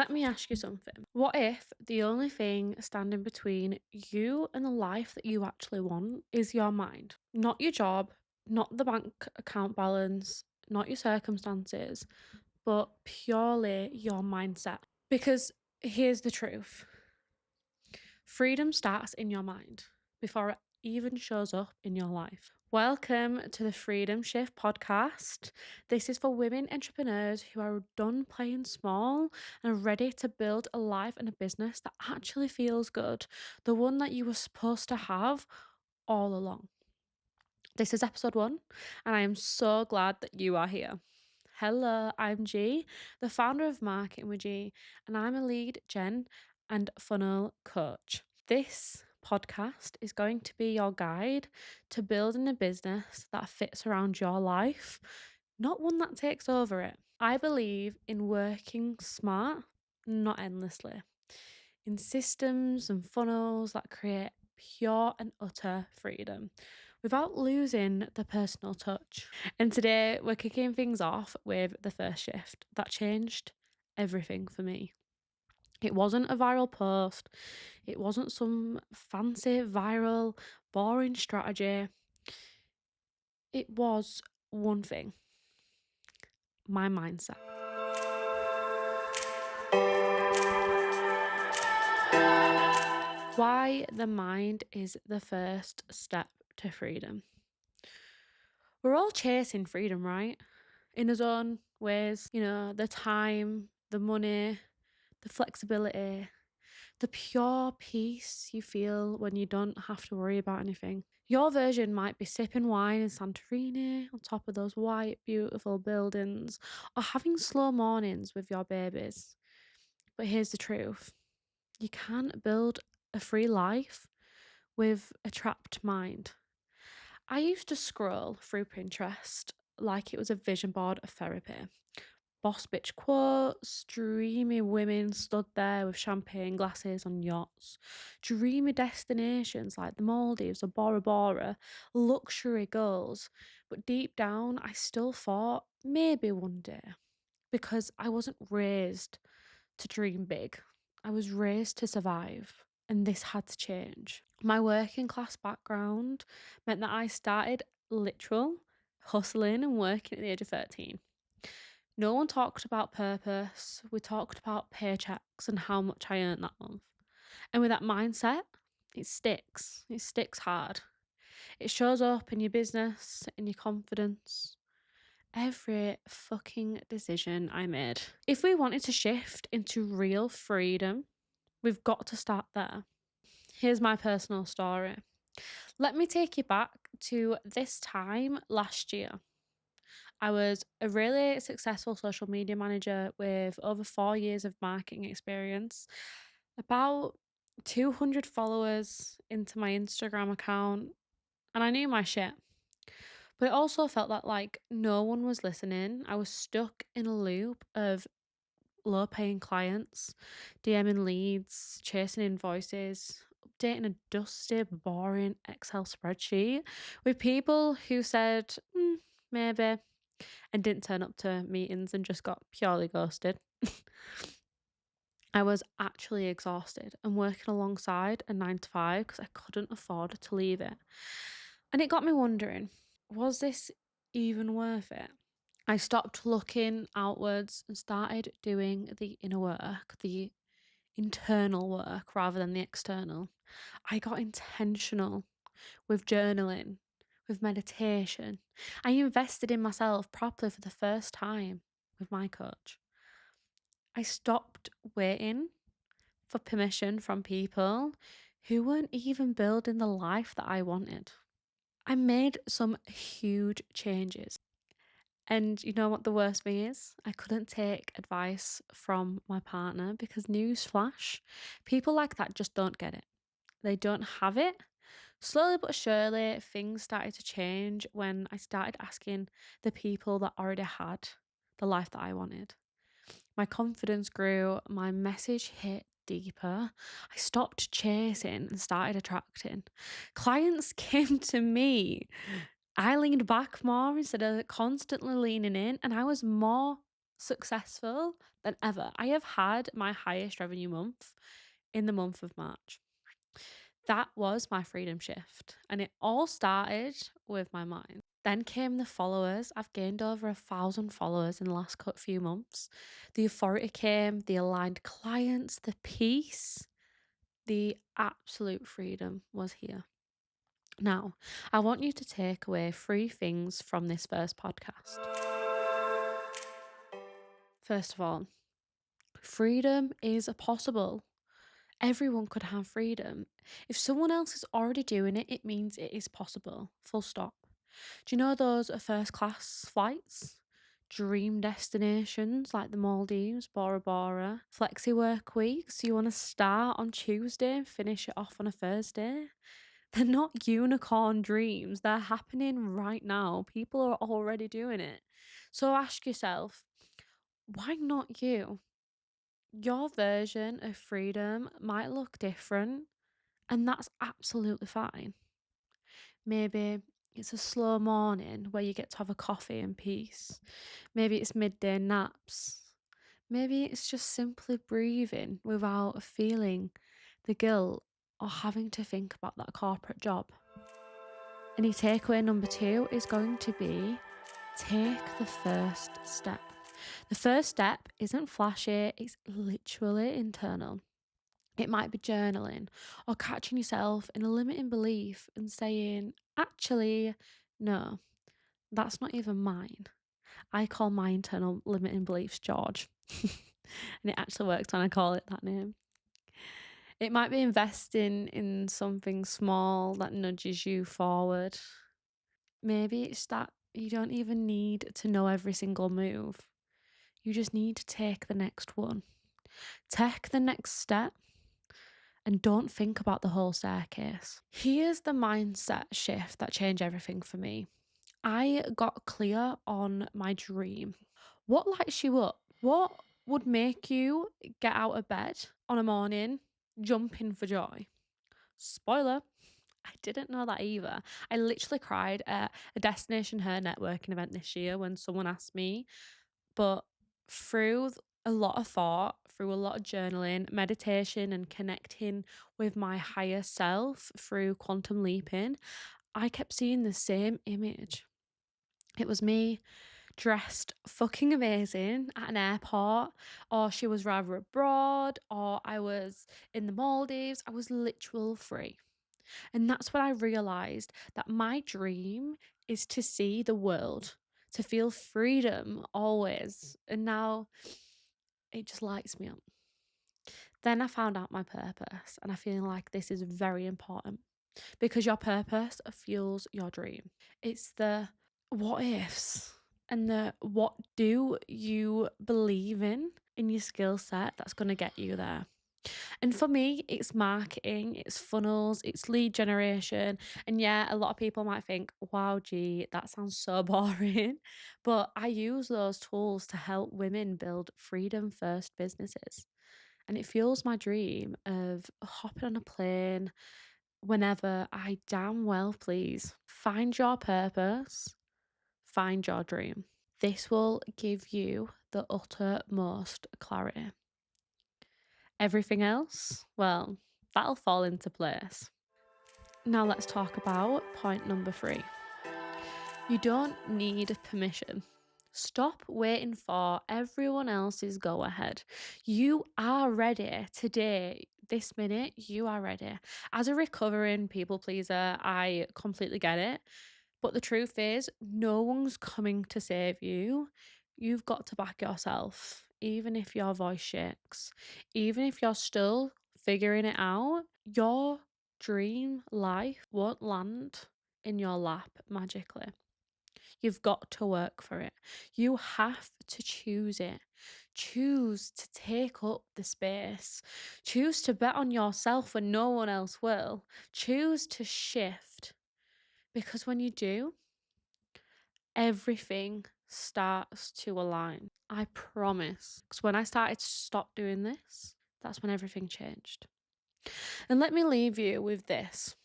Let me ask you something. What if the only thing standing between you and the life that you actually want is your mind? Not your job, not the bank account balance, not your circumstances, but purely your mindset. Because here's the truth: freedom starts in your mind before it even shows up in your life. Welcome to the Freedom Shift podcast. This is for women entrepreneurs who are done playing small and are ready to build a life and a business that actually feels good, the one that you were supposed to have all along. This is episode 1, and I am so glad that you are here. Hello, I'm G, the founder of Marketing with G, and I'm a lead gen and funnel coach. This podcast is going to be your guide to building a business that fits around your life, not one that takes over it. I believe in working smart, not endlessly, in systems and funnels that create pure and utter freedom without losing the personal touch. And today we're kicking things off with the first shift that changed everything for me. It wasn't a viral post. It wasn't some fancy, viral, boring strategy. It was one thing: my mindset. Why the mind is the first step to freedom. We're all chasing freedom, right? In his own ways, the time, the money, the flexibility, the pure peace you feel when you don't have to worry about anything. Your version might be sipping wine in Santorini on top of those white, beautiful buildings, or having slow mornings with your babies. But here's the truth: you can't build a free life with a trapped mind. I used to scroll through Pinterest like it was a vision board of therapy. Boss bitch quotes, dreamy women stood there with champagne glasses on yachts, dreamy destinations like the Maldives or Bora Bora, luxury goals. But deep down, I still thought maybe one day, because I wasn't raised to dream big. I was raised to survive, and this had to change. My working class background meant that I started literal hustling and working at the age of 13. No one talked about purpose. We talked about paychecks and how much I earned that month. And with that mindset, it sticks. It sticks hard. It shows up in your business, in your confidence, every fucking decision I made. If we wanted to shift into real freedom, we've got to start there. Here's my personal story. Let me take you back to this time last year. I was a really successful social media manager with over 4 years of marketing experience, about 200 followers into my Instagram account, and I knew my shit. But it also felt that no one was listening. I was stuck in a loop of low paying clients, DMing leads, chasing invoices, updating a dusty, boring Excel spreadsheet with people who said, maybe, and didn't turn up to meetings and just got purely ghosted. I was actually exhausted and working alongside a 9 to 5 because I couldn't afford to leave it. And it got me wondering, was this even worth it? I stopped looking outwards and started doing the inner work, the internal work rather than the external. I got intentional with journaling, with meditation. I invested in myself properly for the first time with my coach. I stopped waiting for permission from people who weren't even building the life that I wanted. I made some huge changes. And you know what the worst thing is? I couldn't take advice from my partner because, newsflash, people like that just don't get it. They don't have it. Slowly but surely, things started to change when I started asking the people that already had the life that I wanted. My confidence grew, my message hit deeper. I stopped chasing and started attracting. Clients came to me. I leaned back more instead of constantly leaning in, and I was more successful than ever. I have had my highest revenue month in the month of March. That was my freedom shift, and it all started with my mind. Then came the followers. I've gained over 1,000 followers in the last few months. The authority came, the aligned clients, the peace, the absolute freedom was here. Now, I want you to take away 3 things from this first podcast. First of all, freedom is possible. Everyone could have freedom. If someone else is already doing it, it means it is possible. Full stop. Do you know those first class flights? Dream destinations like the Maldives, Bora Bora, flexi work weeks. You want to start on Tuesday and finish it off on a Thursday? They're not unicorn dreams. They're happening right now. People are already doing it. So ask yourself, why not you? Your version of freedom might look different, and that's absolutely fine. Maybe it's a slow morning where you get to have a coffee in peace. Maybe it's midday naps. Maybe it's just simply breathing without feeling the guilt or having to think about that corporate job. And your takeaway number 2 is going to be take the first step. The first step isn't flashy, it's literally internal. It might be journaling or catching yourself in a limiting belief and saying, actually, no, that's not even mine. I call my internal limiting beliefs George. And it actually works when I call it that name. It might be investing in something small that nudges you forward. Maybe it's that you don't even need to know every single move. You just need to take the next one. Take the next step and don't think about the whole staircase. Here's the mindset shift that changed everything for me. I got clear on my dream. What lights you up? What would make you get out of bed on a morning, jumping for joy? Spoiler, I didn't know that either. I literally cried at a Destination Her networking event this year when someone asked me, but through a lot of thought, through a lot of journaling, meditation, and connecting with my higher self through quantum leaping, I kept seeing the same image. It was me dressed fucking amazing at an airport, or she was rather abroad, or I was in the Maldives. I was literal free. And that's when I realized that my dream is to see the world, to feel freedom always. And now it just lights me up. Then I found out my purpose, and I feel like this is very important because your purpose fuels your dream. It's the what ifs and the what do you believe in your skill set that's going to get you there. And for me, it's marketing, it's funnels, it's lead generation. And yeah, a lot of people might think, wow, gee, that sounds so boring. But I use those tools to help women build freedom first businesses. And it fuels my dream of hopping on a plane whenever I damn well please. Find your purpose, find your dream. This will give you the uttermost clarity. Everything else, well, that'll fall into place. Now let's talk about point number 3. You don't need permission. Stop waiting for everyone else's go ahead. You are ready today, this minute, you are ready. As a recovering people pleaser, I completely get it. But the truth is, no one's coming to save you. You've got to back yourself, even if your voice shakes, even if you're still figuring it out. Your dream life won't land in your lap magically. You've got to work for it. You have to choose it. Choose to take up the space. Choose to bet on yourself when no one else will. Choose to shift. Because when you do, everything starts to align. I promise. Because when I started to stop doing this, that's when everything changed. And let me leave you with this.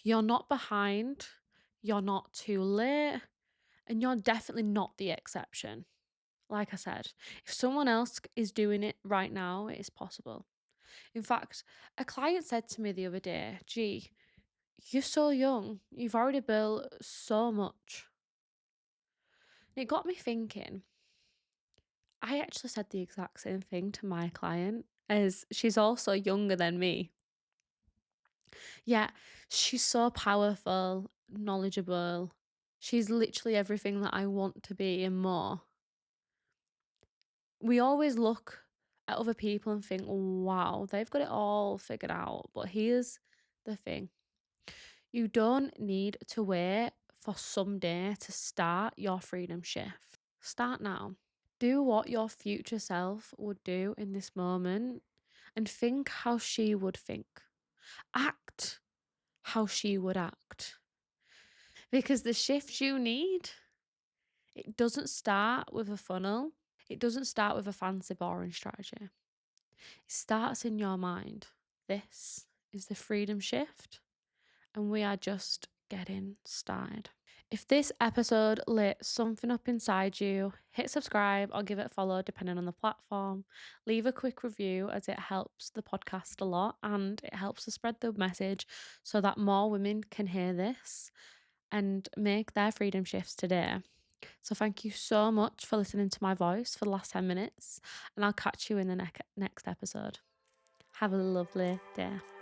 You're not behind. You're not too late. And you're definitely not the exception. Like I said, if someone else is doing it right now, it is possible. In fact, a client said to me the other day, "Gee, you're so young. You've already built so much." And it got me thinking. I actually said the exact same thing to my client, as she's also younger than me. Yeah, she's so powerful, knowledgeable. She's literally everything that I want to be and more. We always look at other people and think, wow, they've got it all figured out. But here's the thing, you don't need to wait for someday to start your freedom shift. Start now. Do what your future self would do in this moment and think how she would think. Act how she would act. Because the shift you need, it doesn't start with a funnel. It doesn't start with a fancy boring strategy. It starts in your mind. This is the freedom shift, and we are just getting started. If this episode lit something up inside you, hit subscribe or give it a follow depending on the platform. Leave a quick review as it helps the podcast a lot and it helps to spread the message so that more women can hear this and make their freedom shifts today. So thank you so much for listening to my voice for the last 10 minutes, and I'll catch you in the next episode. Have a lovely day.